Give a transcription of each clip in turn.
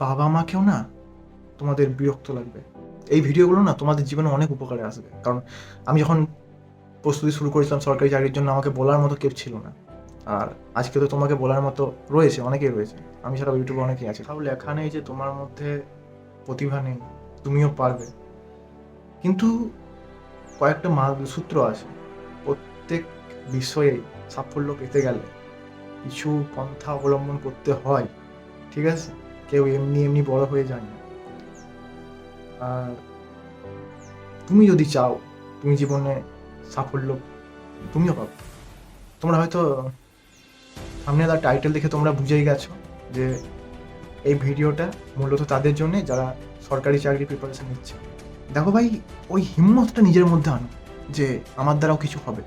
বাবা মাকেও না তোমাদের বিরক্ত লাগবে। এই ভিডিওগুলো না তোমাদের জীবনে অনেক উপকারে আসবে। কারণ আমি যখন প্রস্তুতি শুরু করেছিলাম সরকারি চাকরির জন্য, আমাকে বলার মতো কেউ ছিল না। আর আজকে তো তোমাকে বলার মতো রয়েছে, অনেকেই রয়েছে। আমি ছাড়াও ইউটিউবে অনেকেই আছে। তাও লেখা নেই যে তোমার মধ্যে প্রতিভা নেই, তুমিও পারবে। কিন্তু কয়েকটা সূত্র আছে। প্রত্যেক বিষয়েই সাফল্য পেতে গেলে কিছু পন্থা অবলম্বন করতে হয়, ঠিক আছে? কেউ এমনি এমনি বড় হয়ে যায় না। আর তুমি যদি চাও তুমি জীবনে সাফল্য তুমিও পাবে। তোমরা হয়তো থাম্বনেল আর টাইটেল দেখে তোমরা বুঝেই গেছো যে এই ভিডিওটা মূলত তাদের জন্য যারা সরকারি চাকরি প্রিপারেশন নিচ্ছে। দেখো ভাই, ওই হিম্মতটা নিজের মধ্যে আনো যে আমার দ্বারাও কিছু হবে।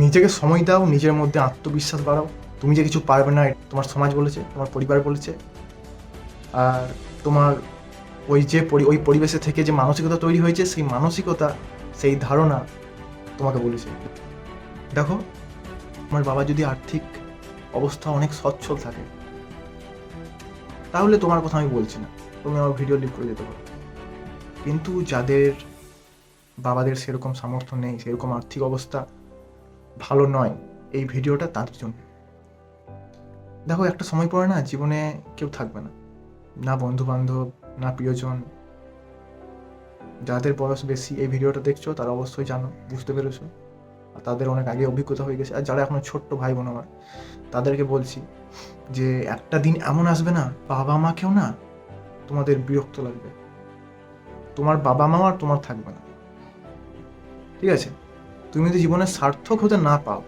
নিজেকে সময় দাও, নিজের মধ্যে আত্মবিশ্বাস বাড়াও। তুমি যে কিছু পারবে না তোমার সমাজ বলেছে, তোমার পরিবার বলেছে। আর তোমার ওই যে ওই পরিবেশে থেকে যে মানসিকতা তৈরি হয়েছে, সেই মানসিকতা, সেই ধারণা তোমাকে বলেছে। দেখো, আমার বাবা যদি আর্থিক অবস্থা অনেক সচ্ছল থাকে তাহলে তোমার কথা আমি বলছি না, তুমি আমার ভিডিও লিভ করে যেতে পারো। কিন্তু যাদের বাবাদের সেরকম সামর্থ্য নেই, সেরকম আর্থিক অবস্থা ভালো নয়, এই ভিডিওটা তাদের জন্য। দেখো, একটা সময় পরে না জীবনে কেউ থাকবে না, না বন্ধু বান্ধব, না প্রিয়জন। যাদের বয়স বেশি এই ভিডিওটা দেখছো তারা অবশ্যই জানো, বুঝতে পেরেছো। আর তাদের অনেক আগে অভিজ্ঞতা হয়ে গেছে। আর যারা এখনো ছোট্ট ভাই বোন আমার, তাদেরকে বলছি যে একটা দিন এমন আসবে না বাবা মাকেও না তোমাদের বিরক্ত লাগবে। তোমার বাবা মাও আর তোমার থাকবে না, ঠিক আছে? তুমি যদি জীবনে সার্থক হতে না পাও,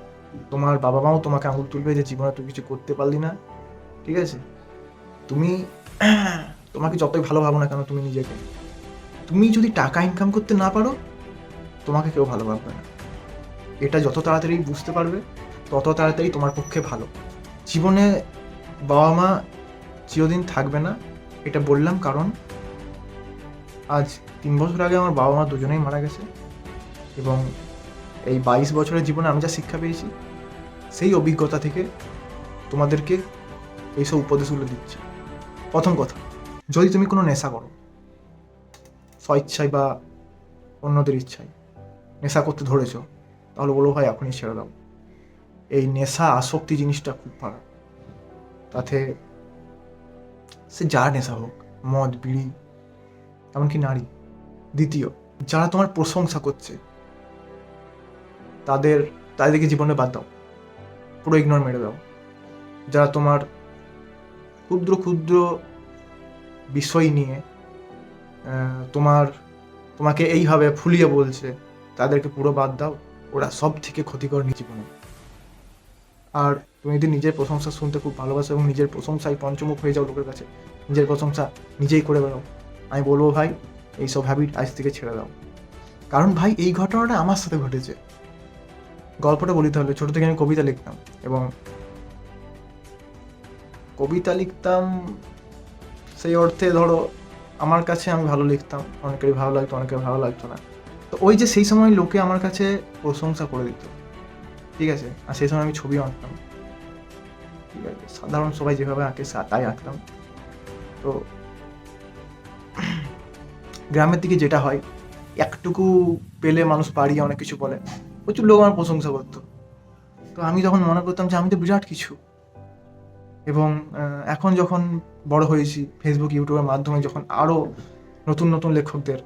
তোমার বাবা মাও তোমাকে আঙুল তুলবে যে জীবনে তুই কিছু করতে পারলি না, ঠিক আছে? তুমি তোমাকে যতই ভালো ভাবো না কেন তুমি নিজেকে, তুমি যদি টাকা ইনকাম করতে না পারো তোমাকে কেউ ভালো ভাববে না। এটা যত তাড়াতাড়ি বুঝতে পারবে তত তাড়াতাড়ি তোমার পক্ষে ভালো। জীবনে বাবা মা চিরদিন থাকবে না, এটা বললাম কারণ আজ 3 বছর আগে আমার বাবা মা দুজনেই মারা গেছে। এবং এই 22 বছরের জীবনে আমি যা শিক্ষা পেয়েছি, সেই অভিজ্ঞতা থেকে তোমাদেরকে এইসব উপদেশগুলো দিচ্ছি। প্রথম কথা, যদি তুমি কোনো নেশা করো, স্বইচ্ছায় বা অন্যদের ইচ্ছায় নেশা করতে ধরেছো, তাহলে বলো ভাই এখনই ছেড়ে দাও। এই নেশা আসক্তি জিনিসটা খুব খারাপ। তাতে সে যার নেশা হোক, মদ, বিড়ি, এমনকি নারী। দ্বিতীয়, যারা তোমার প্রশংসা করছে তাদের তাদেরকে জীবনে বাদ দাও, পুরো ইগনোর মেরে দাও। যারা তোমার ক্ষুদ্র ক্ষুদ্র বিষয় নিয়ে তোমাকে এইভাবে ফুলিয়ে বলছে, তাদেরকে পুরো বাদ দাও। ওরা সব থেকে ক্ষতিকর জীবনে। আর তুমি যদি নিজের প্রশংসা শুনতে খুব ভালোবাসো এবং নিজের প্রশংসায় পঞ্চমুখ হয়ে যাও লোকের কাছে, নিজের প্রশংসা নিজেই করে বেরো, আমি বলবো ভাই এইসব হ্যাবিট আজ থেকে ছেড়ে দাও। কারণ ভাই এই ঘটনাটা আমার সাথে ঘটেছে। গল্পটা বলি তাহলে। ছোট থেকে আমি কবিতা লিখতাম, এবং কবিতা লিখতাম সেই অর্থে ধরো আমার কাছে আমি ভালো লিখতাম, অনেকেরই ভালো লাগতো, অনেকের ভালো লাগতো না। তো ওই যে সেই সময় লোকে আমার কাছে প্রশংসা করে দিত, ঠিক আছে? আর সেই সময় আমি ছবিও আঁকতাম, ঠিক আছে? সাধারণ সবাই যেভাবে আঁকে তাই আঁকতাম। তো গ্রামের দিকে যেটা হয়, একটুকু পেলে মানুষ বাড়িয়ে অনেক কিছু বলে, প্রচুর লোক আমার প্রশংসা করতো। তো আমি তখন মনে করতাম যে আমি তো বিরাট কিছু। এবং এখন যখন বড় হয়েছি, ফেসবুক ইউটিউবের মাধ্যমে যখন আরও নতুন নতুন লেখকদের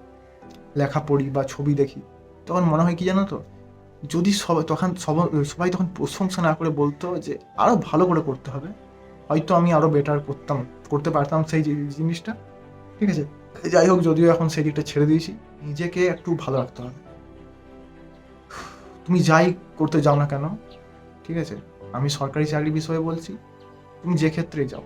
লেখা পড়ি বা ছবি দেখি, তখন মনে হয় কি জানো তো, যদি সবাই তখন প্রশংসা না করে বলতো যে আরও ভালো করে করতে হবে, হয়তো আমি আরও বেটার করতে পারতাম সেই জিনিসটা, ঠিক আছে? যাই হোক, যদিও এখন সেই দিকটা ছেড়ে দিয়েছি। নিজেকে একটু ভালো রাখতে হবে। তুমি যাই করতে যাও না কেন, ঠিক আছে? আমি সরকারি চাকরি বিষয়ে বলছি, তুমি যে ক্ষেত্রে যাও,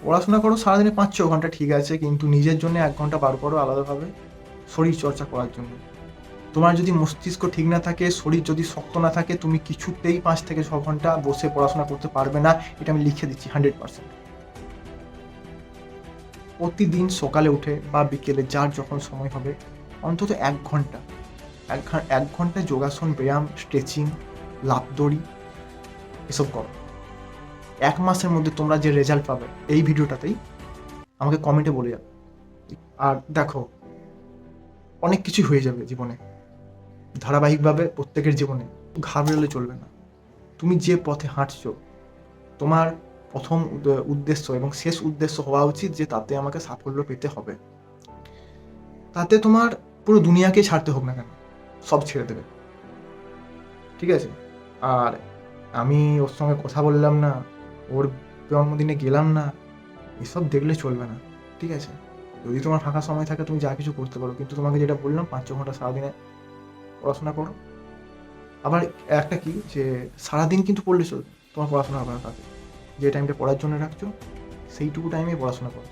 পড়াশোনা করো সারাদিনে 5-6 ঘন্টা, ঠিক আছে, কিন্তু নিজের জন্য 1 ঘন্টা বার করো আলাদাভাবে শরীর চর্চা করার জন্য। তোমার যদি মস্তিষ্ক ঠিক না থাকে, শরীর যদি শক্ত না থাকে, তুমি কিছুতেই 5 থেকে 6 ঘন্টা বসে পড়াশোনা করতে পারবে না। এটা আমি লিখে দিচ্ছি 100%। প্রতিদিন সকালে উঠে বা বিকেলে যার যখন সময় হবে, অন্তত 1 ঘন্টা 1 ঘন্টা যোগাসন, ব্যায়াম, স্ট্রেচিং, লাফ দড়ি এসব করো। 1 মাসের মধ্যে তোমরা যে রেজাল্ট পাবে, এই ভিডিওটাতেই আমাকে কমেন্টে বলে যাবে। আর দেখো, অনেক কিছু হয়ে যাবে জীবনে, ধারাবাহিকভাবে প্রত্যেকের জীবনে। ঘাবড়ালে চলবে না। তুমি যে পথে হাঁটছো, তোমার প্রথম উদ্দেশ্য এবং শেষ উদ্দেশ্য হওয়া উচিত যে তাতে আমাকে সাফল্য পেতে হবে। তাতে তোমার পুরো দুনিয়াকে ছাড়তে হোক না কেন, সব ছেড়ে দেবে, ঠিক আছে? আর আমি ওর সঙ্গে কথা বললাম না, ওর জন্মদিনে গেলাম না, এসব দেখলে চলবে না, ঠিক আছে? যদি তোমার ফাঁকা সময় থাকে তুমি যা কিছু করতে পারো, কিন্তু তোমাকে যেটা বললাম 5-6 ঘন্টা সারাদিনে পড়াশোনা করো। আবার একটা কি, যে সারাদিন কিন্তু পড়লে চলবে, তোমার পড়াশোনা হবে না। তাতে যে টাইমটা পড়ার জন্য রাখছো সেইটুকু টাইমেই পড়াশোনা করো।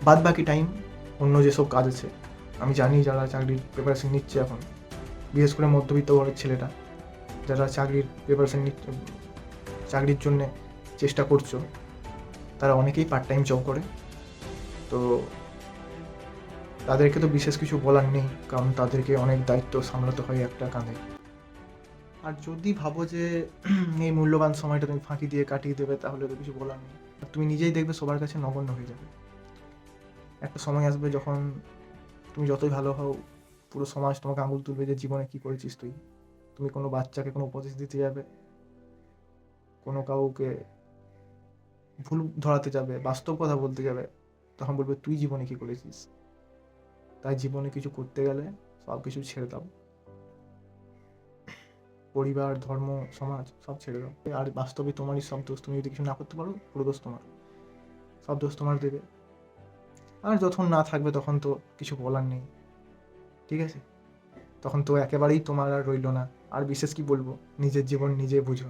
বাদ বাকি টাইম অন্য যেসব কাজ আছে, আমি জানি যারা চাকরির প্রিপারেশন নিচ্ছে এখন, বিশেষ করে মধ্যবিত্ত ঘরের ছেলেরা যারা চাকরির প্রিপারেশন নিচ্ছে, চাকরির জন্যে চেষ্টা করছো, তারা অনেকেই পার্ট টাইম জব করে। তো তাদেরকে তো বিশেষ কিছু বলার নেই, কারণ তাদেরকে অনেক দায়িত্ব সামলাতে হয় একটা কাঁধে। আর যদি ভাবো যে এই মূল্যবান সময়টা তুমি ফাঁকি দিয়ে কাটিয়ে দেবে, তাহলে তো কিছু বলার নেই। তুমি নিজেই দেখবে সবার কাছে নগণ্য হয়ে যাবে। একটা সময় আসবে যখন তুমি যতই ভালো হও, পুরো সমাজ তোমাকে আঙুল তুলবে যে জীবনে কী করেছিস তুই। তুমি কোনো বাচ্চাকে কোনো উপদেশ দিতে যাবে, কোনো কাউকে ভুল ধরাতে যাবে, বাস্তব কথা বলতে যাবে, তখন বলবে তুই জীবনে কী করেছিস। তাই জীবনে কিছু করতে গেলে সব কিছু ছেড়ে দাও, পরিবার, ধর্ম, সমাজ সব ছেড়ে দাও। আর বাস্তবে তোমারই সব দোষ। তুমি যদি কিছু না করতে পারো, পুরো দোষ তোমার, সব দোষ তোমার দেবে। আর যখন না থাকবে তখন তো কিছু বলার নেই, ঠিক আছে? তখন তো একেবারেই তোমার আর রইলো না। আর বিশেষ কি বলবো, নিজের জীবন নিজে বুঝো।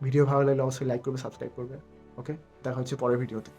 ভিডিও ভালো লাগলে অবশ্যই লাইক করবে, সাবস্ক্রাইব করবে। ওকে, দেখা হচ্ছে পরের ভিডিওতে।